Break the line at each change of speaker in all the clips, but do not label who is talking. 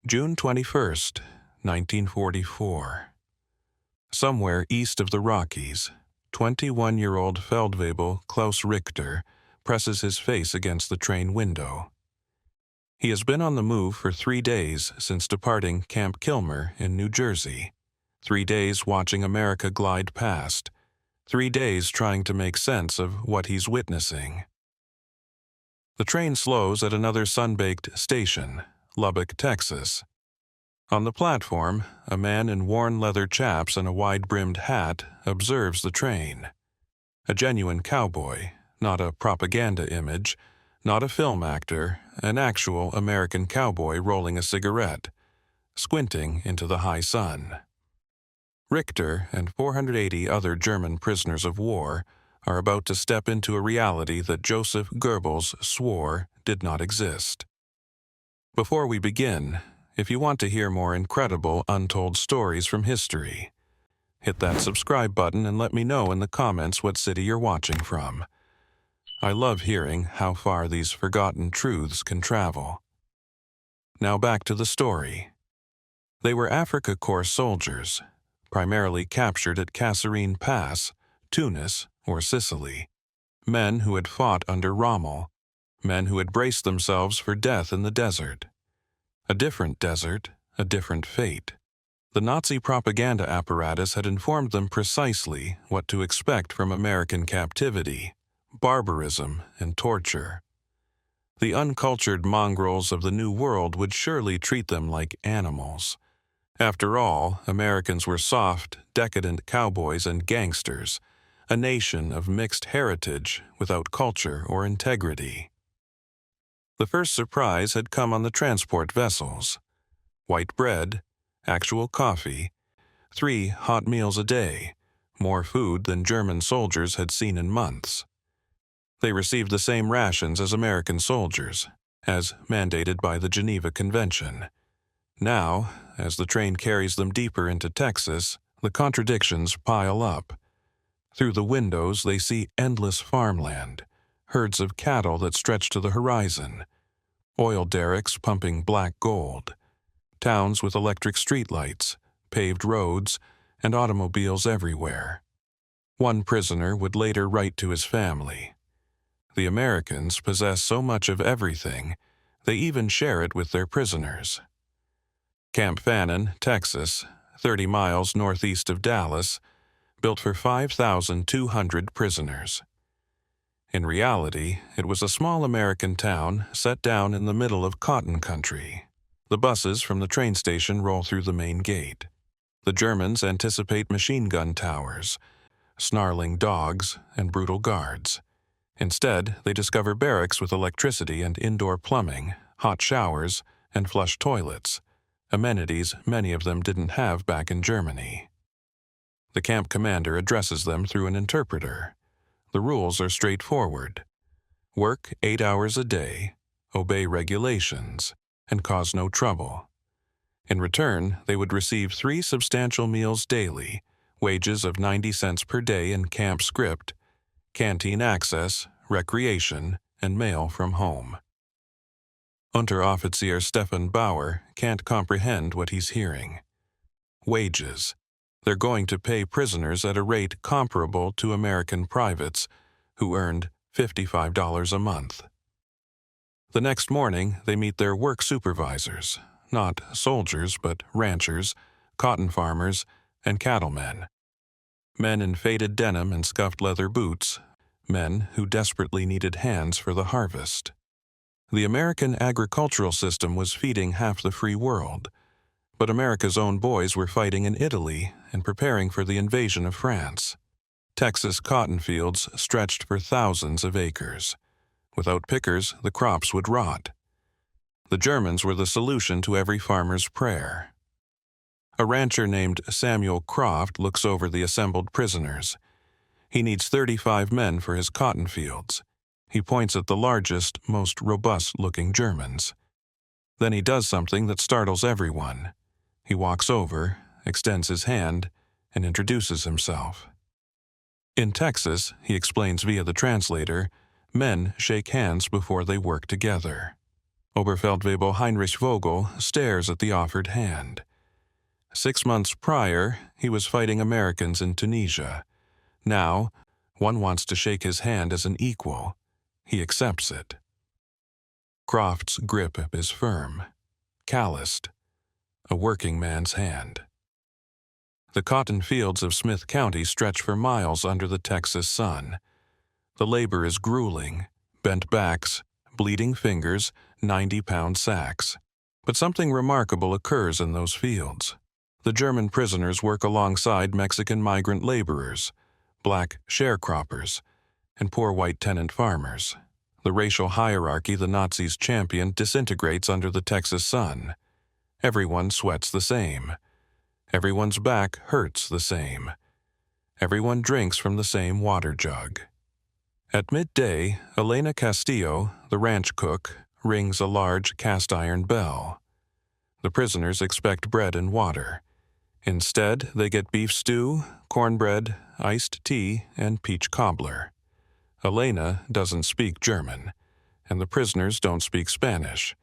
June 21st, 1944. Somewhere east of the Rockies, 21-year-old Feldwebel Klaus Richter presses his face against the train window. He has been on the move for 3 days since departing Camp Kilmer in New Jersey. 3 days watching America glide past. 3 days trying to make sense of what he's witnessing. The train slows at another sun-baked station, Lubbock, Texas. On the platform, a man in worn leather chaps and a wide-brimmed hat observes the train. A genuine cowboy, not a propaganda image, not a film actor, an actual American cowboy rolling a cigarette, squinting into the high sun. Richter and 480 other German prisoners of war are about to step into a reality that Joseph Goebbels swore did not exist. Before we begin, if you want to hear more incredible untold stories from history, hit that subscribe button and let me know in the comments what city you're watching from. I love hearing how far these forgotten truths can travel. Now back to the story. They were Afrika Korps soldiers, primarily captured at Kasserine Pass, Tunis, or Sicily. Men who had fought under Rommel, men who had braced themselves for death in the desert. A different desert, a different fate. The Nazi propaganda apparatus had informed them precisely what to expect from American captivity, barbarism, and torture. The uncultured mongrels of the New World would surely treat them like animals. After all, Americans were soft, decadent cowboys and gangsters, a nation of mixed heritage without culture or integrity. The first surprise had come on the transport vessels. White bread, actual coffee, 3 hot meals a day, more food than German soldiers had seen in months. They received the same rations as American soldiers, as mandated by the Geneva Convention. Now, as the train carries them deeper into Texas, the contradictions pile up. Through the windows they see endless farmland, herds of cattle that stretch to the horizon, oil derricks pumping black gold, towns with electric streetlights, paved roads, and automobiles everywhere. One prisoner would later write to his family, "The Americans possess so much of everything, they even share it with their prisoners." Camp Fannin, Texas, 30 miles northeast of Dallas, built for 5,200 prisoners. In reality, it was a small American town set down in the middle of cotton country. The buses from the train station roll through the main gate. The Germans anticipate machine gun towers, snarling dogs, and brutal guards. Instead, they discover barracks with electricity and indoor plumbing, hot showers, and flush toilets, amenities many of them didn't have back in Germany. The camp commander addresses them through an interpreter. The rules are straightforward. Work 8 hours a day, obey regulations, and cause no trouble. In return, they would receive 3 substantial meals daily, wages of 90 cents per day in camp script, canteen access, recreation, and mail from home. Unteroffizier Stefan Bauer can't comprehend what he's hearing. Wages. They're going to pay prisoners at a rate comparable to American privates who earned $55 a month. The next morning, they meet their work supervisors, not soldiers but ranchers, cotton farmers, and cattlemen. Men in faded denim and scuffed leather boots, men who desperately needed hands for the harvest. The American agricultural system was feeding half the free world, but America's own boys were fighting in Italy and preparing for the invasion of France. Texas cotton fields stretched for thousands of acres. Without pickers, the crops would rot. The Germans were the solution to every farmer's prayer. A rancher named Samuel Croft looks over the assembled prisoners. He needs 35 men for his cotton fields. He points at the largest, most robust-looking Germans. Then he does something that startles everyone. He walks over, extends his hand, and introduces himself. In Texas, he explains via the translator, men shake hands before they work together. Oberfeldwebel Heinrich Vogel stares at the offered hand. 6 months prior, he was fighting Americans in Tunisia. Now, one wants to shake his hand as an equal. He accepts it. Croft's grip is firm, calloused, a working man's hand. The cotton fields of Smith County stretch for miles under the Texas sun. The labor is grueling, bent backs, bleeding fingers, 90-pound sacks. But something remarkable occurs in those fields. The German prisoners work alongside Mexican migrant laborers, black sharecroppers, and poor white tenant farmers. The racial hierarchy the Nazis championed disintegrates under the Texas sun. Everyone sweats the same. Everyone's back hurts the same. Everyone drinks from the same water jug. At midday, Elena Castillo, the ranch cook, rings a large cast-iron bell. The prisoners expect bread and water. Instead, they get beef stew, cornbread, iced tea, and peach cobbler. Elena doesn't speak German, and the prisoners don't speak Spanish,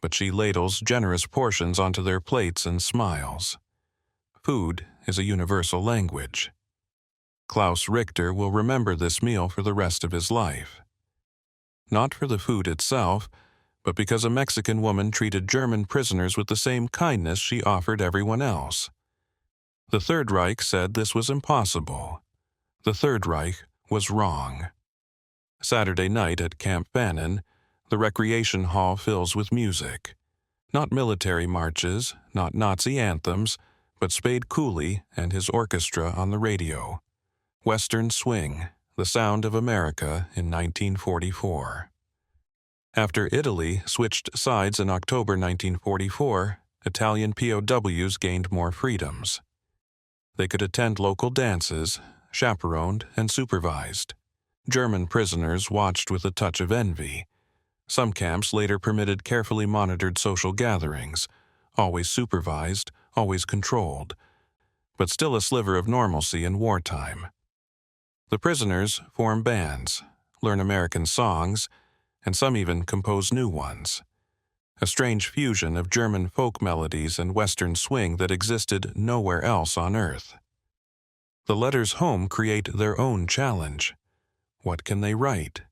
but she ladles generous portions onto their plates and smiles. Food is a universal language. Klaus Richter will remember this meal for the rest of his life. Not for the food itself, but because a Mexican woman treated German prisoners with the same kindness she offered everyone else. The Third Reich said this was impossible. The Third Reich was wrong. Saturday night at Camp Fannin, the recreation hall fills with music. Not military marches, not Nazi anthems, but Spade Cooley and his orchestra on the radio. Western swing, the sound of America in 1944. After Italy switched sides in October 1944, Italian POWs gained more freedoms. They could attend local dances, chaperoned and supervised. German prisoners watched with a touch of envy. Some camps later permitted carefully monitored social gatherings, always supervised, always controlled, but still a sliver of normalcy in wartime. The prisoners form bands, learn American songs, and some even compose new ones. A strange fusion of German folk melodies and Western swing that existed nowhere else on Earth. The letters home create their own challenge. What can they write?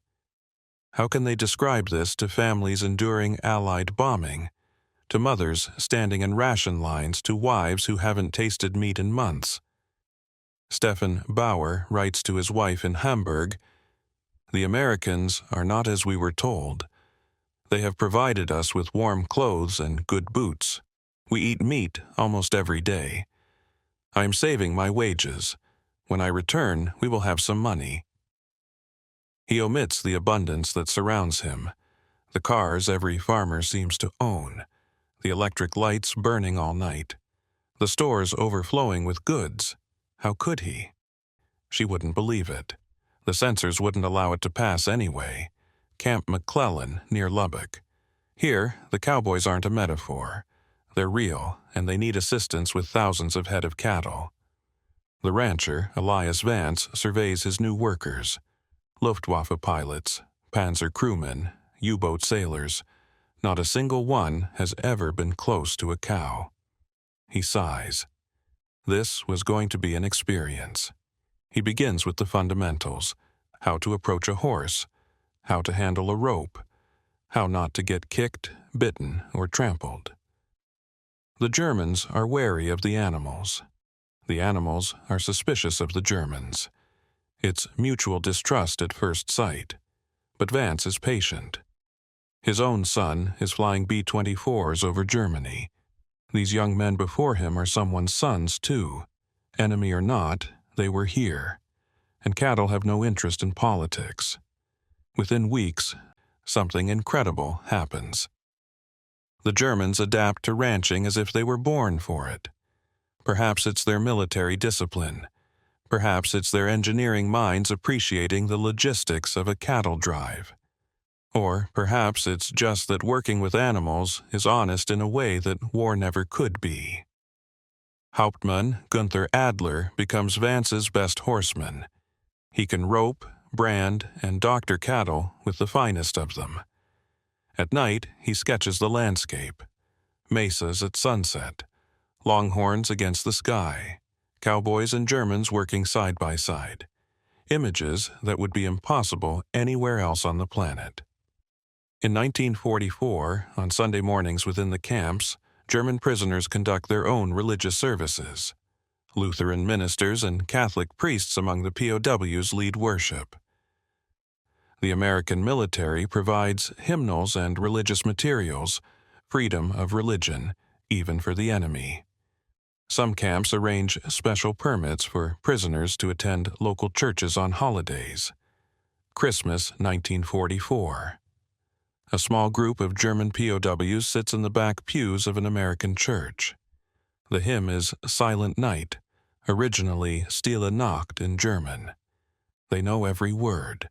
How can they describe this to families enduring Allied bombing, to mothers standing in ration lines, to wives who haven't tasted meat in months? Stefan Bauer writes to his wife in Hamburg, "The Americans are not as we were told. They have provided us with warm clothes and good boots. We eat meat almost every day. I am saving my wages. When I return, we will have some money." He omits the abundance that surrounds him, the cars every farmer seems to own, the electric lights burning all night, the stores overflowing with goods. How could he? She wouldn't believe it. The censors wouldn't allow it to pass anyway. Camp McClellan, near Lubbock. Here, the Cowboys aren't a metaphor. They're real, and they need assistance with thousands of head of cattle. The rancher, Elias Vance, surveys his new workers. Luftwaffe pilots, Panzer crewmen, U-boat sailors. Not a single one has ever been close to a cow. He sighs. This was going to be an experience. He begins with the fundamentals: how to approach a horse, how to handle a rope, how not to get kicked, bitten, or trampled. The Germans are wary of the animals. The animals are suspicious of the Germans. It's mutual distrust at first sight. But Vance is patient. His own son is flying B-24s over Germany. These young men before him are someone's sons, too. Enemy or not, they were here. And cattle have no interest in politics. Within weeks, something incredible happens. The Germans adapt to ranching as if they were born for it. Perhaps it's their military discipline. Perhaps it's their engineering minds appreciating the logistics of a cattle drive. Or perhaps it's just that working with animals is honest in a way that war never could be. Hauptmann Gunther Adler becomes Vance's best horseman. He can rope, brand, and doctor cattle with the finest of them. At night, he sketches the landscape. Mesas at sunset, longhorns against the sky, cowboys and Germans working side by side. Images that would be impossible anywhere else on the planet. In 1944, on Sunday mornings within the camps, German prisoners conduct their own religious services. Lutheran ministers and Catholic priests among the POWs lead worship. The American military provides hymnals and religious materials, freedom of religion, even for the enemy. Some camps arrange special permits for prisoners to attend local churches on holidays. Christmas 1944. A small group of German POWs sits in the back pews of an American church. The hymn is Silent Night, originally Stille Nacht in German. They know every word.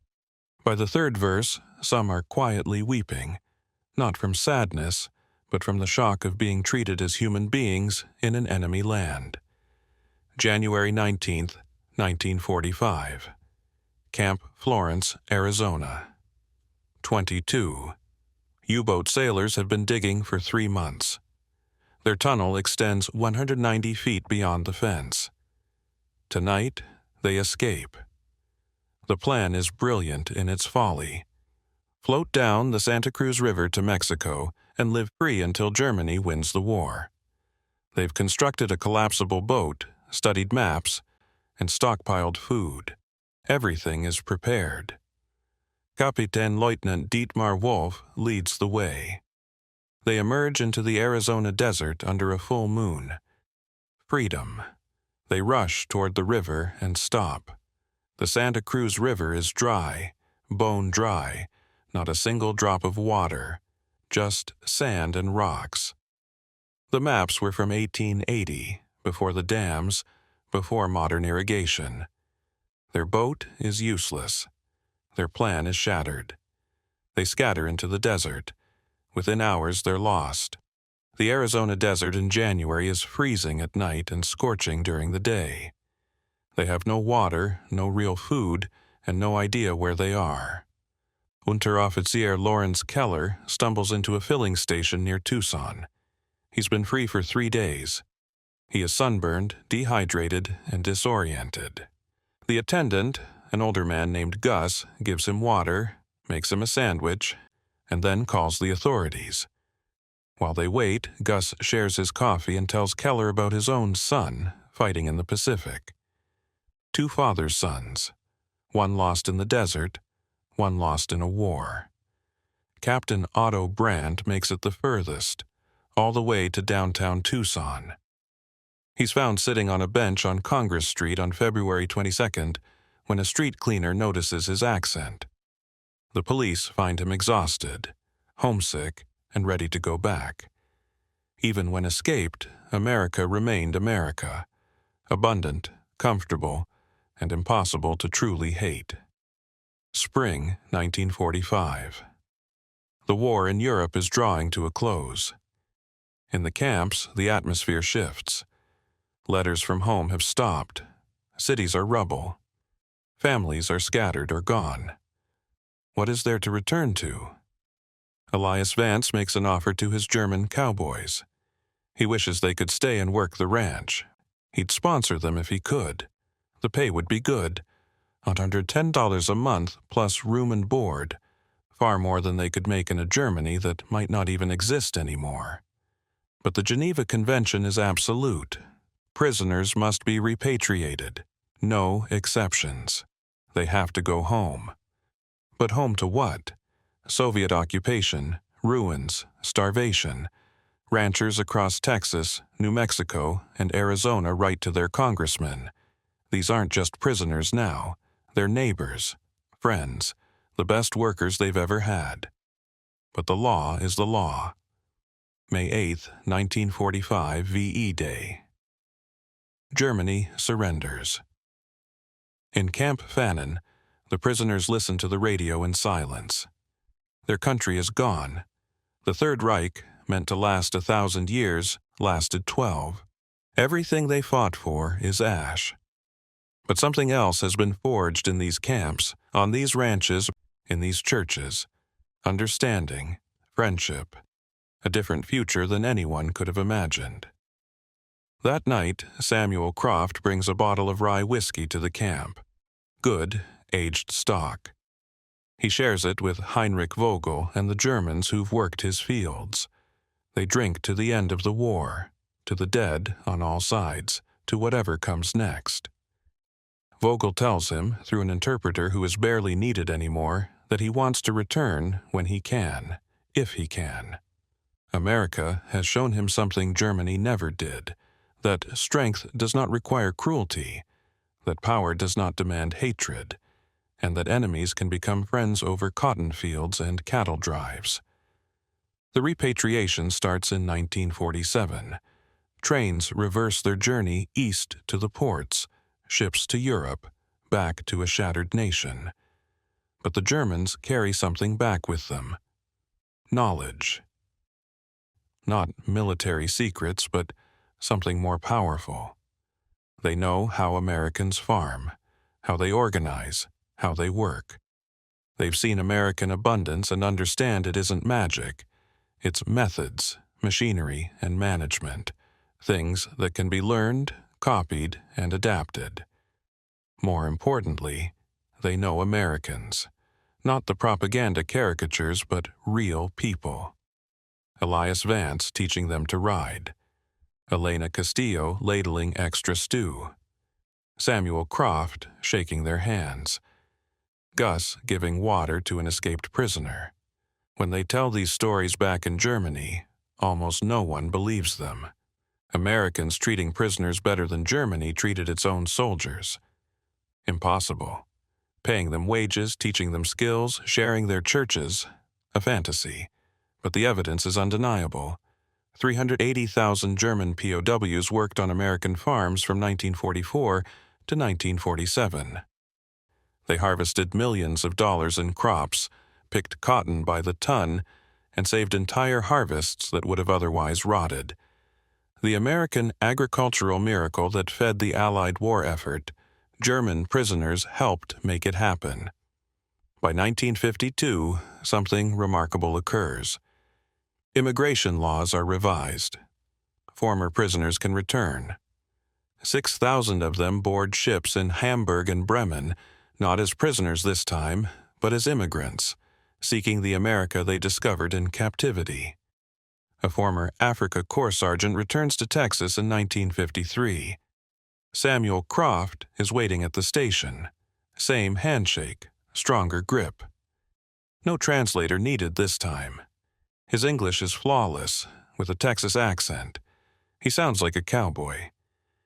By the third verse, some are quietly weeping, not from sadness, but from the shock of being treated as human beings in an enemy land. January 19, 1945. Camp Florence, Arizona. 22. U-boat sailors have been digging for 3 months. Their tunnel extends 190 feet beyond the fence. Tonight, they escape. The plan is brilliant in its folly. Float down the Santa Cruz River to Mexico and live free until Germany wins the war. They've constructed a collapsible boat, studied maps, and stockpiled food. Everything is prepared. Kapitän Leutnant Dietmar Wolf leads the way. They emerge into the Arizona desert under a full moon. Freedom. They rush toward the river and stop. The Santa Cruz River is dry, bone dry, not a single drop of water, just sand and rocks. The maps were from 1880, before the dams, before modern irrigation. Their boat is useless. Their plan is shattered. They scatter into the desert. Within hours, they're lost. The Arizona desert in January is freezing at night and scorching during the day. They have no water, no real food, and no idea where they are. Unteroffizier Lawrence Keller stumbles into a filling station near Tucson. He's been free for 3 days. He is sunburned, dehydrated, and disoriented. The attendant, an older man named Gus, gives him water, makes him a sandwich, and then calls the authorities. While they wait, Gus shares his coffee and tells Keller about his own son fighting in the Pacific. 2 father's sons, one lost in the desert, one lost in a war. Captain Otto Brandt makes it the furthest, all the way to downtown Tucson. He's found sitting on a bench on Congress Street on February 22nd when a street cleaner notices his accent. The police find him exhausted, homesick, and ready to go back. Even when escaped, America remained America, abundant, comfortable, and impossible to truly hate. Spring 1945. The war in Europe is drawing to a close. In the camps, the atmosphere shifts. Letters from home have stopped. Cities are rubble. Families are scattered or gone. What is there to return to? Elias Vance makes an offer to his German cowboys. He wishes they could stay and work the ranch. He'd sponsor them if he could. The pay would be good, $110 a month plus room and board, far more than they could make in a Germany that might not even exist anymore. But the Geneva Convention is absolute. Prisoners must be repatriated. No exceptions. They have to go home. But home to what? Soviet occupation, ruins, starvation. Ranchers across Texas, New Mexico, and Arizona write to their congressmen. These aren't just prisoners now. They're neighbors, friends, the best workers they've ever had. But the law is the law. May 8, 1945, VE Day. Germany surrenders. In Camp Fannin, the prisoners listen to the radio in silence. Their country is gone. The Third Reich, meant to last 1,000 years, lasted 12. Everything they fought for is ash. But something else has been forged in these camps, on these ranches, in these churches. Understanding, friendship, a different future than anyone could have imagined. That night, Samuel Croft brings a bottle of rye whiskey to the camp. Good, aged stock. He shares it with Heinrich Vogel and the Germans who've worked his fields. They drink to the end of the war, to the dead on all sides, to whatever comes next. Vogel tells him, through an interpreter who is barely needed anymore, that he wants to return when he can, if he can. America has shown him something Germany never did, that strength does not require cruelty, that power does not demand hatred, and that enemies can become friends over cotton fields and cattle drives. The repatriation starts in 1947. Trains reverse their journey east to the ports, ships to Europe, back to a shattered nation. But the Germans carry something back with them. Knowledge. Not military secrets, but something more powerful. They know how Americans farm, how they organize, how they work. They've seen American abundance and understand it isn't magic. It's methods, machinery, and management, things that can be learned, copied, and adapted. More importantly, they know Americans, not the propaganda caricatures, but real people. Elias Vance teaching them to ride. Elena Castillo ladling extra stew. Samuel Croft shaking their hands. Gus giving water to an escaped prisoner. When they tell these stories back in Germany, almost no one believes them. Americans treating prisoners better than Germany treated its own soldiers. Impossible. Paying them wages, teaching them skills, sharing their churches, a fantasy. But the evidence is undeniable. 380,000 German POWs worked on American farms from 1944 to 1947. They harvested millions of dollars in crops, picked cotton by the ton, and saved entire harvests that would have otherwise rotted. The American agricultural miracle that fed the Allied war effort, German prisoners helped make it happen. By 1952, something remarkable occurs. Immigration laws are revised. Former prisoners can return. 6,000 of them board ships in Hamburg and Bremen, not as prisoners this time, but as immigrants, seeking the America they discovered in captivity. A former Africa Corps sergeant returns to Texas in 1953. Samuel Croft is waiting at the station. Same handshake, stronger grip. No translator needed this time. His English is flawless, with a Texas accent. He sounds like a cowboy.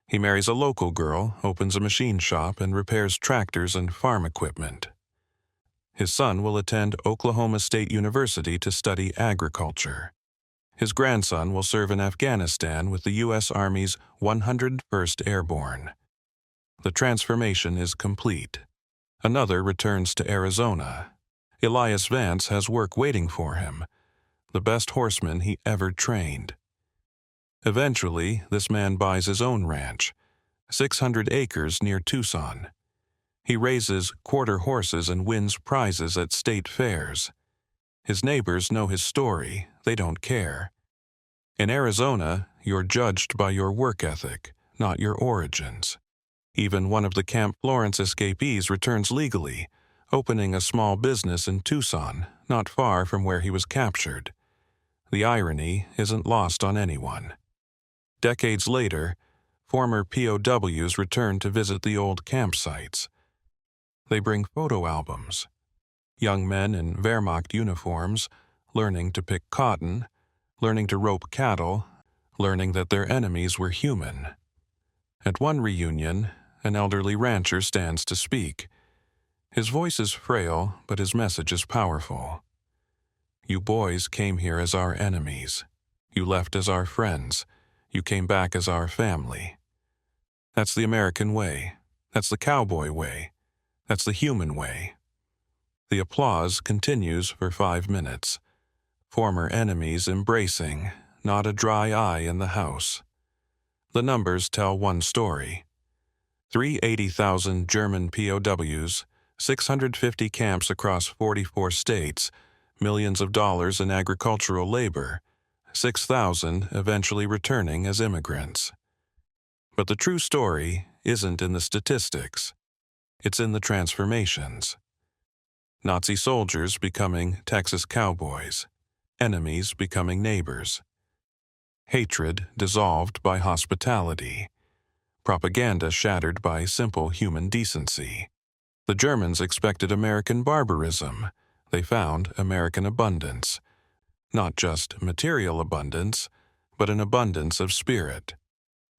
He marries a local girl, opens a machine shop, and repairs tractors and farm equipment. His son will attend Oklahoma State University to study agriculture. His grandson will serve in Afghanistan with the U.S. Army's 101st Airborne. The transformation is complete. Another returns to Arizona. Elias Vance has work waiting for him, the best horseman he ever trained. Eventually, this man buys his own ranch, 600 acres near Tucson. He raises quarter horses and wins prizes at state fairs. His neighbors know his story, they don't care. In Arizona, you're judged by your work ethic, not your origins. Even one of the Camp Florence escapees returns legally, opening a small business in Tucson, not far from where he was captured. The irony isn't lost on anyone. Decades later, former POWs return to visit the old campsites. They bring photo albums. Young men in Wehrmacht uniforms, learning to pick cotton, learning to rope cattle, learning that their enemies were human. At one reunion, an elderly rancher stands to speak. His voice is frail, but his message is powerful. You boys came here as our enemies. You left as our friends. You came back as our family. That's the American way. That's the cowboy way. That's the human way. The applause continues for 5 minutes. Former enemies embracing, not a dry eye in the house. The numbers tell one story. 380,000 German POWs, 650 camps across 44 states, millions of dollars in agricultural labor, 6,000 eventually returning as immigrants. But the true story isn't in the statistics. It's in the transformations. Nazi soldiers becoming Texas cowboys, enemies becoming neighbors. Hatred dissolved by hospitality. Propaganda shattered by simple human decency. The Germans expected American barbarism. They found American abundance. Not just material abundance, but an abundance of spirit.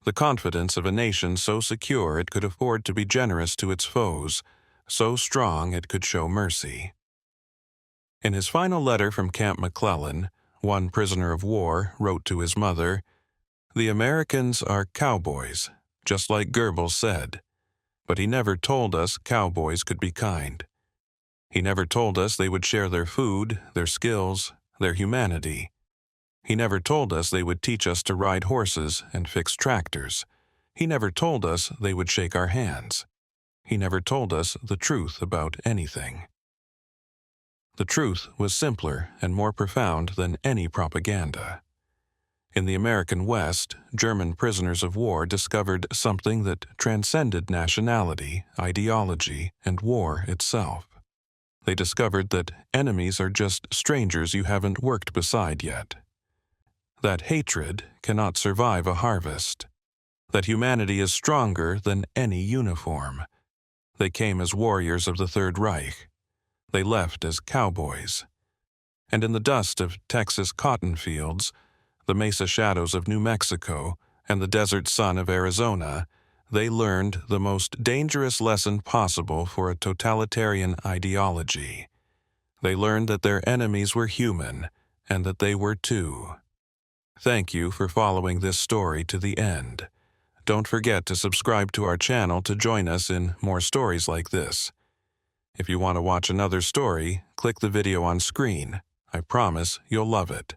The confidence of a nation so secure it could afford to be generous to its foes, so strong it could show mercy. In his final letter from Camp McClellan, one prisoner of war wrote to his mother, "The Americans are cowboys, just like Goebbels said. But he never told us cowboys could be kind. He never told us they would share their food, their skills, their humanity. He never told us they would teach us to ride horses and fix tractors. He never told us they would shake our hands. He never told us the truth about anything." The truth was simpler and more profound than any propaganda. In the American West, German prisoners of war discovered something that transcended nationality, ideology, and war itself. They discovered that enemies are just strangers you haven't worked beside yet. That hatred cannot survive a harvest. That humanity is stronger than any uniform. They came as warriors of the Third Reich. They left as cowboys. And in the dust of Texas cotton fields, the mesa shadows of New Mexico, and the desert sun of Arizona, they learned the most dangerous lesson possible for a totalitarian ideology. They learned that their enemies were human, and that they were too. Thank you for following this story to the end. Don't forget to subscribe to our channel to join us in more stories like this. If you want to watch another story, click the video on screen. I promise you'll love it.